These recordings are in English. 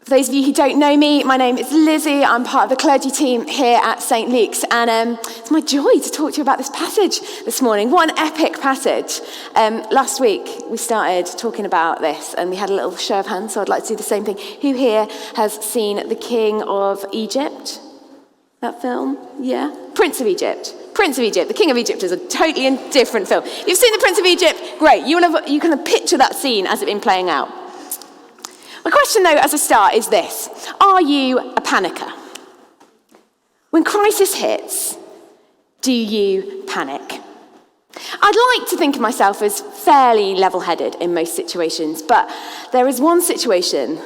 For those of you who don't know me, my name is Lizzie. I'm part of the clergy team here at St. Luke's, and it's my joy to talk to you about this passage this morning. What an epic passage. Last week, we started talking about this, and we had a little show of hands, so I'd like to do the same thing. Who here has seen The King of Egypt? That film? Yeah? Prince of Egypt. Prince of Egypt. The King of Egypt is a totally different film. You've seen The Prince of Egypt? Great. You can picture that scene as it's been playing out. My question, though, as a start is this. Are you a panicker? When crisis hits, do you panic? I'd like to think of myself as fairly level-headed in most situations, but there is one situation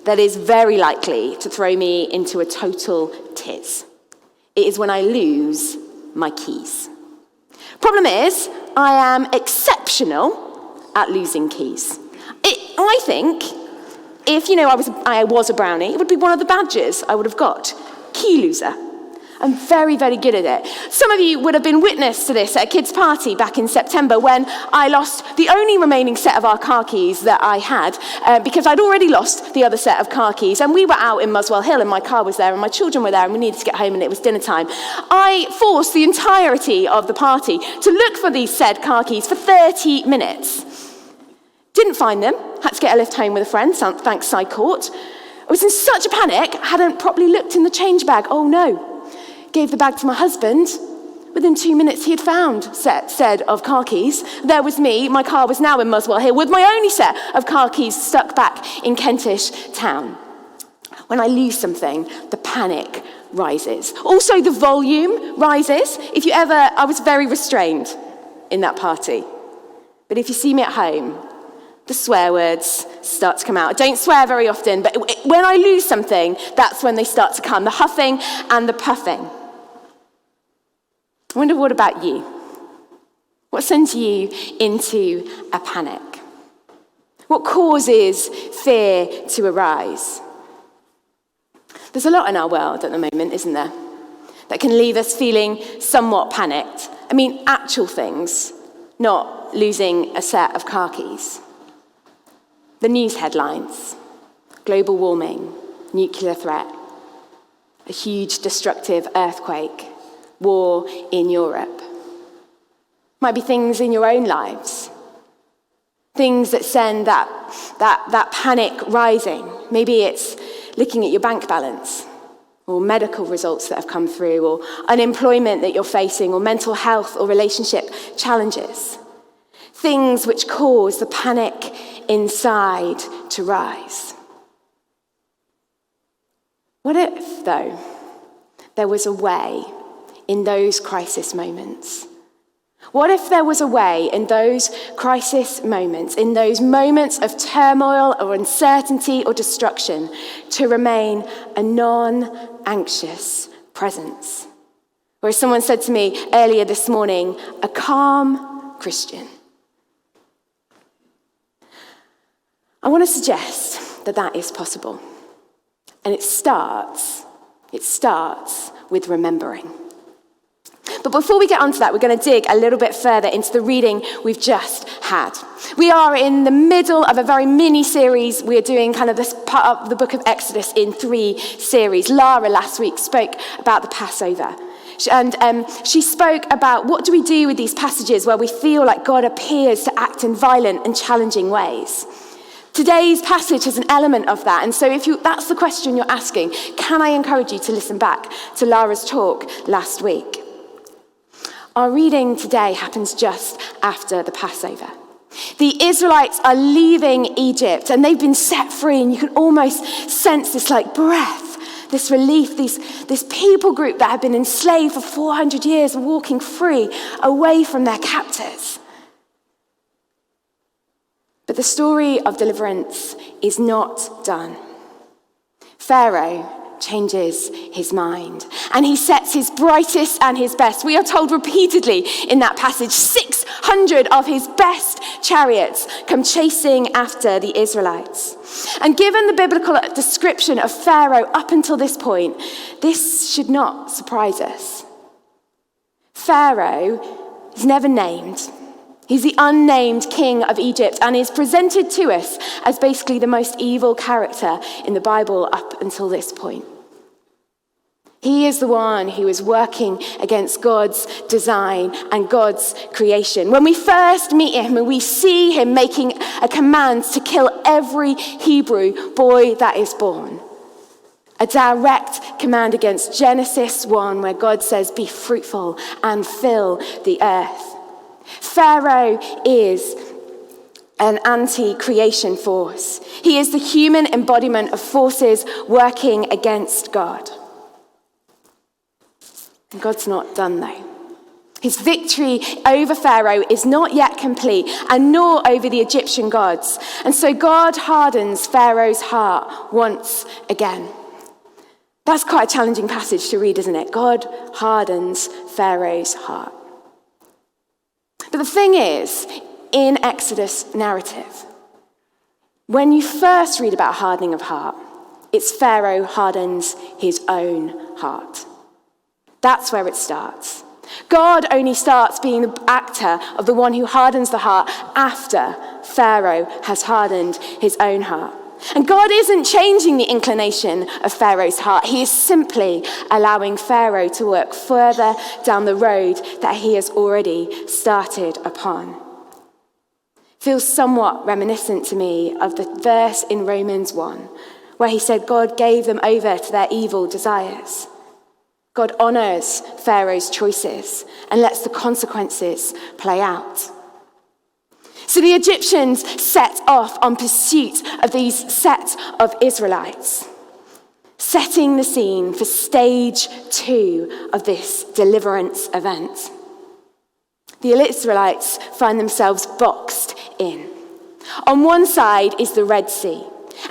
that is very likely to throw me into a total tiz. It is when I lose my keys. Problem is, I am exceptional at losing keys. I think if, I was a brownie, it would be one of the badges I would have got. Key loser. I'm very, very good at it. Some of you would have been witness to this at a kids' party back in September when I lost the only remaining set of our car keys that I had because I'd already lost the other set of car keys. And we were out in Muswell Hill and my car was there and my children were there and we needed to get home and it was dinner time. I forced the entirety of the party to look for these said car keys for 30 minutes. Didn't find them. Had to get a lift home with a friend, thanks Cy Court. I was in such a panic, hadn't properly looked in the change bag. Oh no. Gave the bag to my husband. Within 2 minutes, he had found set of car keys. There was me. My car was now in Muswell Hill with my only set of car keys stuck back in Kentish town. When I lose something, the panic rises. Also, the volume rises. I was very restrained in that party. But if you see me at home, the swear words start to come out. I don't swear very often, but when I lose something, that's when they start to come. The huffing and the puffing. I wonder, what about you? What sends you into a panic? What causes fear to arise? There's a lot in our world at the moment, isn't there, that can leave us feeling somewhat panicked. I mean, actual things, not losing a set of car keys. The news headlines, global warming, nuclear threat, a huge destructive earthquake, war in Europe. Might be things in your own lives, things that send that panic rising. Maybe it's looking at your bank balance, or medical results that have come through, or unemployment that you're facing, or mental health or relationship challenges. Things which cause the panic inside to rise. What if, though, there was a way in those crisis moments? What if there was a way in those crisis moments, in those moments of turmoil or uncertainty or destruction, to remain a non-anxious presence? Or as someone said to me earlier this morning, a calm Christian. I want to suggest that is possible. And it starts with remembering. But before we get onto that, we're going to dig a little bit further into the reading we've just had. We are in the middle of a very mini-series. We're doing kind of this part of the book of Exodus in 3 series. Lara last week spoke about the Passover. And she spoke about what do we do with these passages where we feel like God appears to act in violent and challenging ways. Today's passage has an element of that. And so that's the question you're asking, can I encourage you to listen back to Lara's talk last week? Our reading today happens just after the Passover. The Israelites are leaving Egypt and they've been set free, and you can almost sense this like breath, this relief, this people group that have been enslaved for 400 years walking free away from their captors. But the story of deliverance is not done. Pharaoh changes his mind, and he sets his brightest and his best. We are told repeatedly in that passage, 600 of his best chariots come chasing after the Israelites. And given the biblical description of Pharaoh up until this point, this should not surprise us. Pharaoh is never named. He's the unnamed king of Egypt and is presented to us as basically the most evil character in the Bible up until this point. He is the one who is working against God's design and God's creation. When we first meet him and we see him making a command to kill every Hebrew boy that is born. A direct command against Genesis 1 where God says, "Be fruitful and fill the earth." Pharaoh is an anti-creation force. He is the human embodiment of forces working against God. And God's not done though. His victory over Pharaoh is not yet complete, and nor over the Egyptian gods. And so God hardens Pharaoh's heart once again. That's quite a challenging passage to read, isn't it? God hardens Pharaoh's heart. But the thing is, in Exodus narrative, when you first read about hardening of heart, it's Pharaoh hardens his own heart. That's where it starts. God only starts being the actor of the one who hardens the heart after Pharaoh has hardened his own heart. And God isn't changing the inclination of Pharaoh's heart. He is simply allowing Pharaoh to work further down the road that he has already started upon. Feels somewhat reminiscent to me of the verse in Romans 1, where he said God gave them over to their evil desires. God honors Pharaoh's choices and lets the consequences play out. So the Egyptians set off on pursuit of these set of Israelites, setting the scene for stage 2 of this deliverance event. The Israelites find themselves boxed in. On one side is the Red Sea.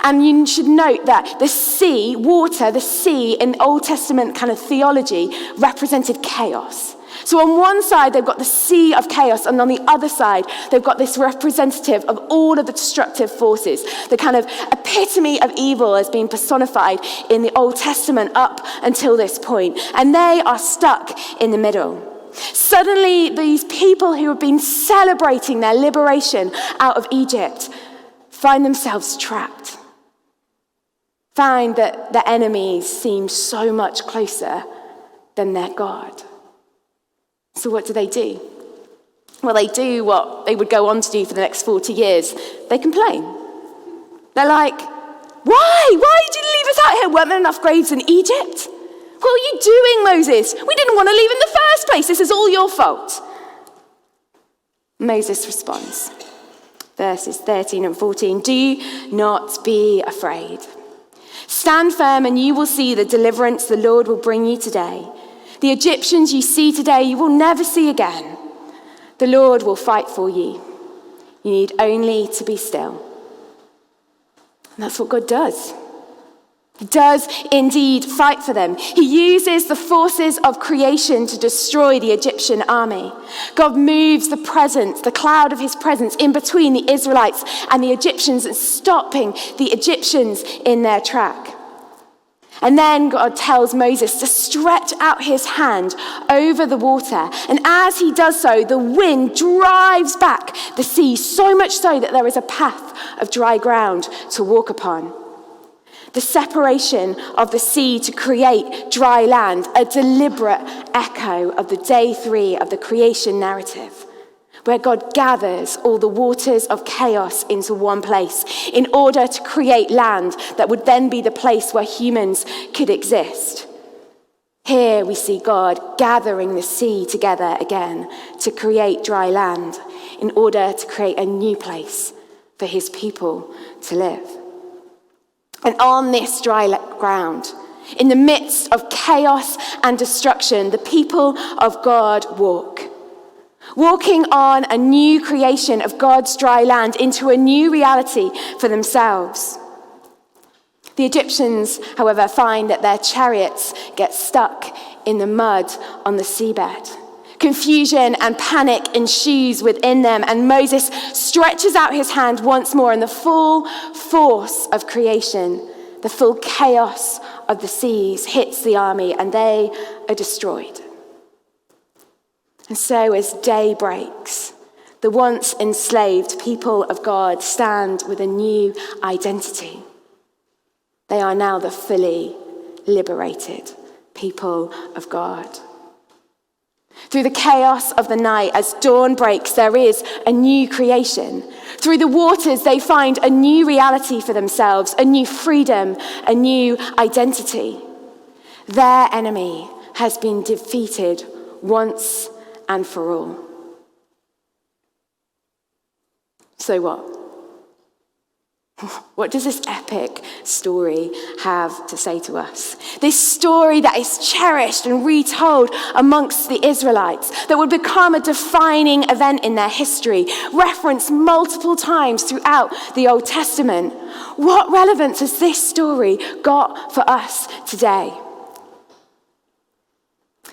And you should note that the sea, water, the sea in Old Testament kind of theology represented chaos. So on one side, they've got the sea of chaos, and on the other side, they've got this representative of all of the destructive forces. The kind of epitome of evil has been personified in the Old Testament up until this point. And they are stuck in the middle. Suddenly, these people who have been celebrating their liberation out of Egypt find themselves trapped. Find that the enemies seem so much closer than their God. So what do? Well, they do what they would go on to do for the next 40 years. They complain. They're like, why? Why did you leave us out here? Weren't there enough graves in Egypt? What are you doing, Moses? We didn't want to leave in the first place. This is all your fault. Moses responds, verses 13 and 14, "Do not be afraid. Stand firm and you will see the deliverance the Lord will bring you today. The Egyptians you see today, you will never see again. The Lord will fight for you. You need only to be still." And that's what God does. He does indeed fight for them. He uses the forces of creation to destroy the Egyptian army. God moves the presence, the cloud of his presence, in between the Israelites and the Egyptians, and stopping the Egyptians in their track. And then God tells Moses to stretch out his hand over the water. And as he does so, the wind drives back the sea, so much so that there is a path of dry ground to walk upon. The separation of the sea to create dry land, a deliberate echo of the day 3 of the creation narrative, where God gathers all the waters of chaos into one place in order to create land that would then be the place where humans could exist. Here we see God gathering the sea together again to create dry land in order to create a new place for his people to live. And on this dry ground, in the midst of chaos and destruction, the people of God walking on a new creation of God's dry land into a new reality for themselves. The Egyptians, however, find that their chariots get stuck in the mud on the seabed. Confusion and panic ensues within them, and Moses stretches out his hand once more, and the full force of creation, the full chaos of the seas hits the army, and they are destroyed. And so as day breaks, The once enslaved people of God stand with a new identity. They are now the fully liberated people of God. Through the chaos of the night, as dawn breaks, there is a new creation. Through the waters, they find a new reality for themselves, a new freedom, a new identity. Their enemy has been defeated once and for all. So what? What does this epic story have to say to us? This story that is cherished and retold amongst the Israelites, that would become a defining event in their history, referenced multiple times throughout the Old Testament. What relevance has this story got for us today?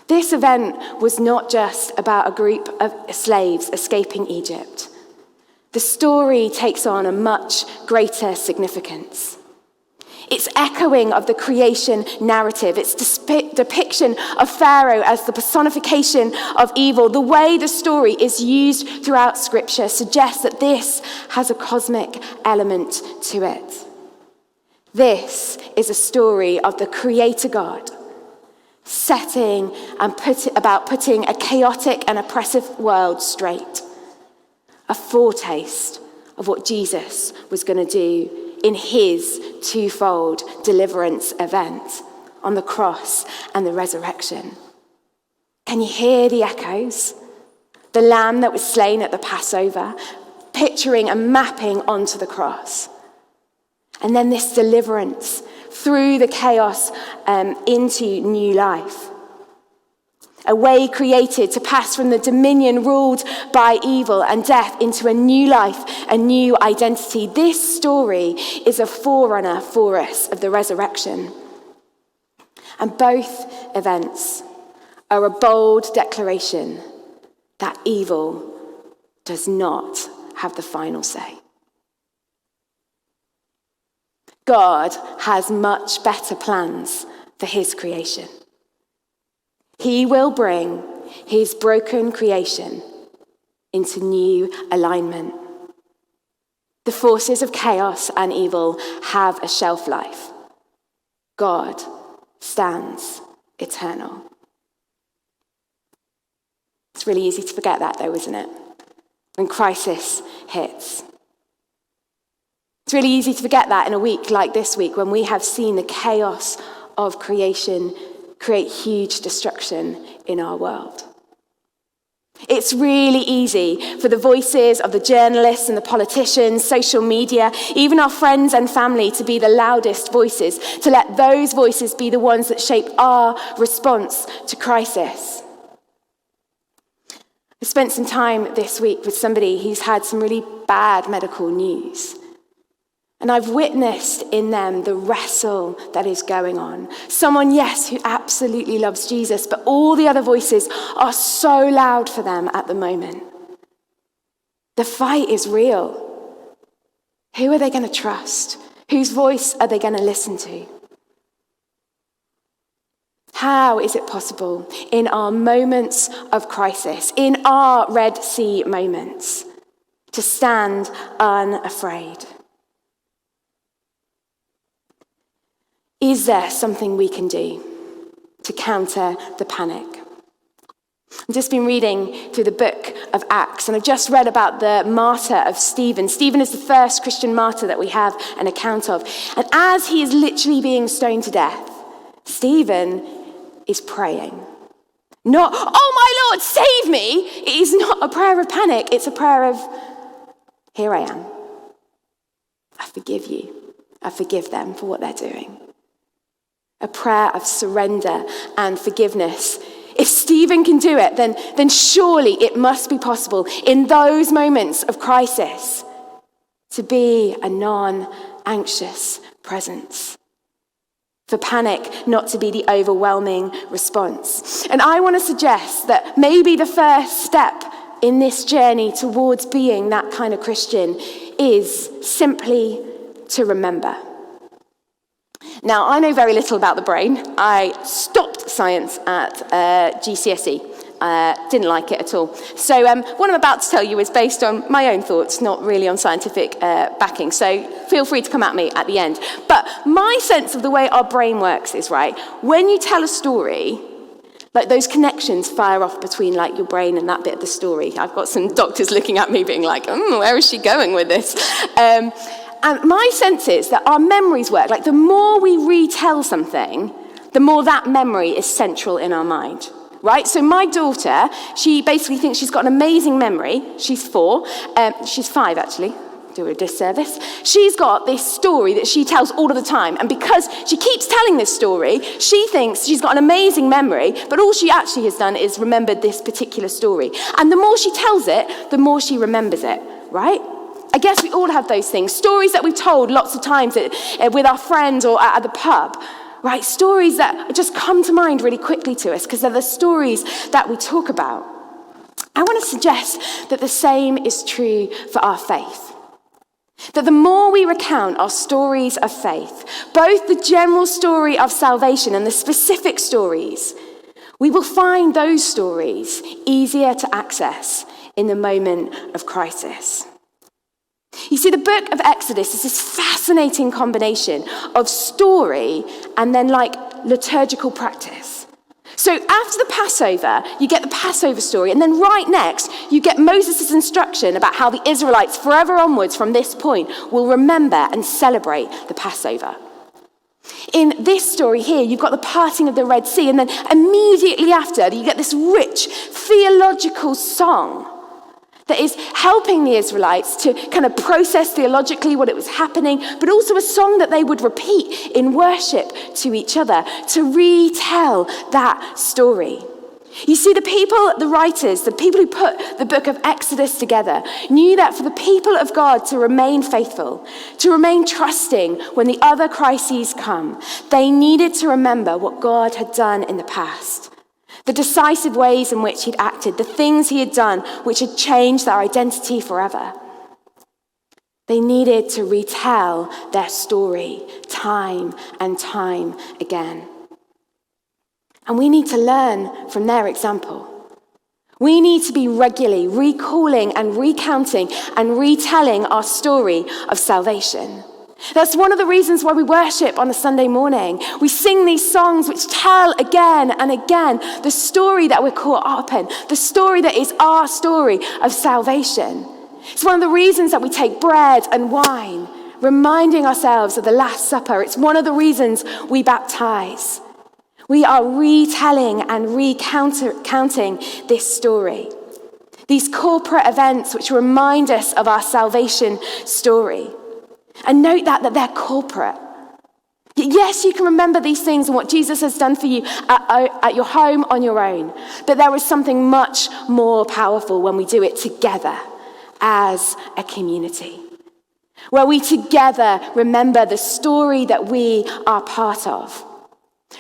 This event was not just about a group of slaves escaping Egypt. The story takes on a much greater significance. It's echoing of the creation narrative. It's depiction of Pharaoh as the personification of evil. The way the story is used throughout Scripture suggests that this has a cosmic element to it. This is a story of the Creator God setting and putting a chaotic and oppressive world straight. A foretaste of what Jesus was going to do in his twofold deliverance event on the cross and the resurrection. Can you hear the echoes? The lamb that was slain at the Passover, picturing and mapping onto the cross. And then this deliverance through the chaos into new life. A way created to pass from the dominion ruled by evil and death into a new life, a new identity. This story is a forerunner for us of the resurrection. And both events are a bold declaration that evil does not have the final say. God has much better plans for his creation. He will bring his broken creation into new alignment. The forces of chaos and evil have a shelf life. God stands eternal. It's really easy to forget that though, isn't it? When crisis hits. It's really easy to forget that in a week like this week when we have seen the chaos of creation create huge destruction in our world. It's really easy for the voices of the journalists and the politicians, social media, even our friends and family to be the loudest voices, to let those voices be the ones that shape our response to crisis. I spent some time this week with somebody who's had some really bad medical news. And I've witnessed in them the wrestle that is going on. Someone, yes, who absolutely loves Jesus, but all the other voices are so loud for them at the moment. The fight is real. Who are they going to trust? Whose voice are they going to listen to? How is it possible in our moments of crisis, in our Red Sea moments, to stand unafraid? Is there something we can do to counter the panic? I've just been reading through the book of Acts, and I've just read about the martyr of Stephen. Stephen is the first Christian martyr that we have an account of. And as he is literally being stoned to death, Stephen is praying. Not, "Oh my Lord, save me!" It is not a prayer of panic. It's a prayer of, "Here I am. I forgive you. I forgive them for what they're doing." A prayer of surrender and forgiveness. If Stephen can do it, then surely it must be possible in those moments of crisis to be a non-anxious presence. For panic not to be the overwhelming response. And I want to suggest that maybe the first step in this journey towards being that kind of Christian is simply to remember. Now, I know very little about the brain. I stopped science at GCSE. Didn't like it at all. So what I'm about to tell you is based on my own thoughts, not really on scientific backing. So feel free to come at me at the end. But my sense of the way our brain works is, right, when you tell a story, like those connections fire off between like your brain and that bit of the story. I've got some doctors looking at me being like, where is she going with this? And my sense is that our memories work. Like the more we retell something, the more that memory is central in our mind. Right? So my daughter, she basically thinks she's got an amazing memory. She's 4. She's 5, actually. Do her a disservice. She's got this story that she tells all of the time. And because she keeps telling this story, she thinks she's got an amazing memory, but all she actually has done is remembered this particular story. And the more she tells it, the more she remembers it. Right? I guess we all have those things. Stories that we've told lots of times with our friends or at the pub. Right, stories that just come to mind really quickly to us because they're the stories that we talk about. I want to suggest that the same is true for our faith. That the more we recount our stories of faith, both the general story of salvation and the specific stories, we will find those stories easier to access in the moment of crisis. You see, the book of Exodus is this fascinating combination of story and then like liturgical practice. So after the Passover, you get the Passover story, and then right next, you get Moses' instruction about how the Israelites forever onwards from this point will remember and celebrate the Passover. In this story here, you've got the parting of the Red Sea, and then immediately after, you get this rich theological song that is helping the Israelites to kind of process theologically what it was happening, but also a song that they would repeat in worship to each other to retell that story. You see, the writers, the people who put the book of Exodus together, knew that for the people of God to remain faithful, to remain trusting when the other crises come, they needed to remember what God had done in the past. The decisive ways in which he'd acted, the things he had done which had changed their identity forever. They needed to retell their story time and time again. And we need to learn from their example. We need to be regularly recalling and recounting and retelling our story of salvation. That's one of the reasons why we worship on a Sunday morning. We sing these songs which tell again and again the story that we're caught up in, the story that is our story of salvation. It's one of the reasons that we take bread and wine, reminding ourselves of the Last Supper. It's one of the reasons we baptize. We are retelling and recounting this story. These corporate events which remind us of our salvation story. And note that they're corporate. Yes, you can remember these things and what Jesus has done for you at your home on your own. But there is something much more powerful when we do it together as a community. Where we together remember the story that we are part of.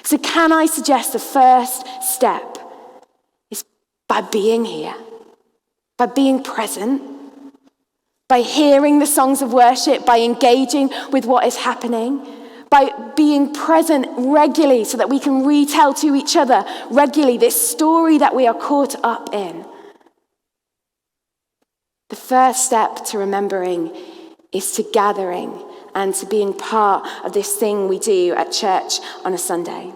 So can I suggest the first step is by being here, by being present, by hearing the songs of worship, by engaging with what is happening, by being present regularly so that we can retell to each other regularly this story that we are caught up in. The first step to remembering is to gathering and to being part of this thing we do at church on a Sunday.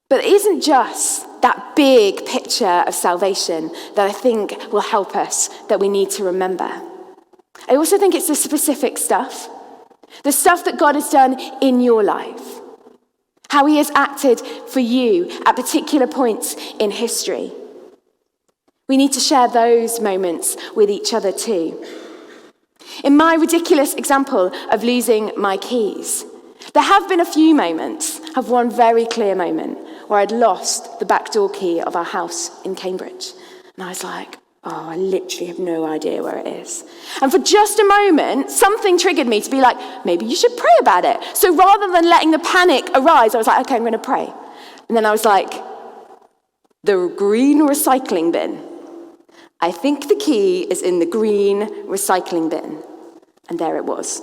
But it isn't just that big picture of salvation that I think will help us, that we need to remember. I also think it's the specific stuff, the stuff that God has done in your life, how he has acted for you at particular points in history. We need to share those moments with each other too. In my ridiculous example of losing my keys, there have been a few moments, I have one very clear moment, where I'd lost the back door key of our house in Cambridge. And I was like, I literally have no idea where it is. And for just a moment, something triggered me to be like, maybe you should pray about it. So rather than letting the panic arise, I was like, okay, I'm going to pray. And then I was like, the green recycling bin. I think the key is in the green recycling bin. And there it was.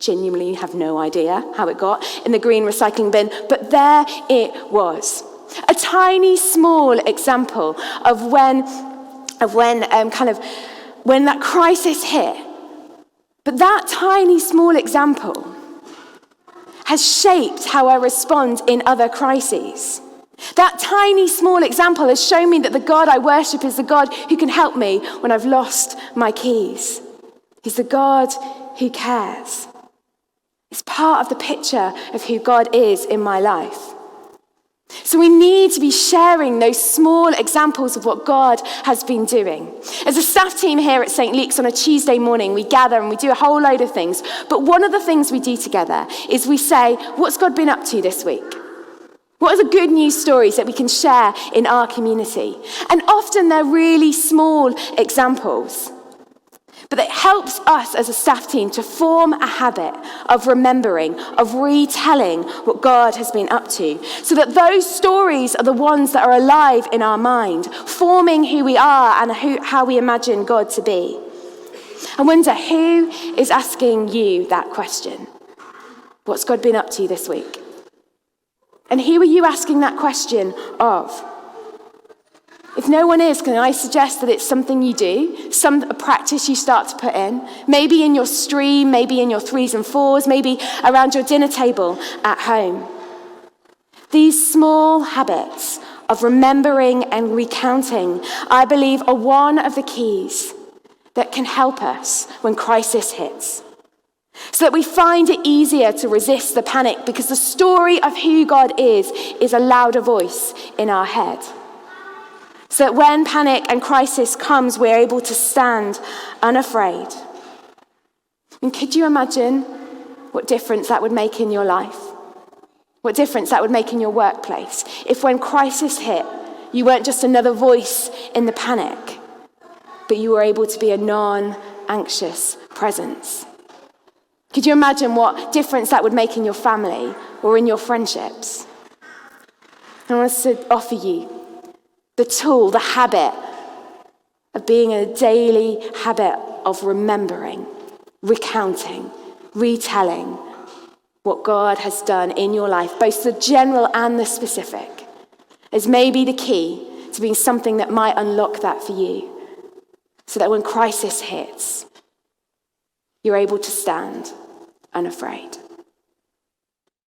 Genuinely have no idea how it got in the green recycling bin, but there it was. A tiny, small example of when that crisis hit. But that tiny, small example has shaped how I respond in other crises. That tiny, small example has shown me that the God I worship is the God who can help me when I've lost my keys. He's the God who cares. It's part of the picture of who God is in my life. So we need to be sharing those small examples of what God has been doing. As a staff team here at St. Luke's on a Tuesday morning, we gather and we do a whole load of things. But one of the things we do together is we say, what's God been up to this week? What are the good news stories that we can share in our community? And often they're really small examples. But it helps us as a staff team to form a habit of remembering, of retelling what God has been up to, so that those stories are the ones that are alive in our mind, forming who we are and how we imagine God to be. I wonder, who is asking you that question? What's God been up to this week? And who are you asking that question of? If no one is, can I suggest that it's something you do, a practice you start to put in, maybe in your stream, maybe in your 3s and 4s, maybe around your dinner table at home. These small habits of remembering and recounting, I believe, are one of the keys that can help us when crisis hits. So that we find it easier to resist the panic because the story of who God is a louder voice in our head. So that when panic and crisis comes, we're able to stand unafraid. And could you imagine what difference that would make in your life? What difference that would make in your workplace? If when crisis hit, you weren't just another voice in the panic, but you were able to be a non-anxious presence. Could you imagine what difference that would make in your family or in your friendships? I want to offer you the tool, the habit of being in a daily habit of remembering, recounting, retelling what God has done in your life, both the general and the specific, is maybe the key to being something that might unlock that for you, so that when crisis hits, you're able to stand unafraid.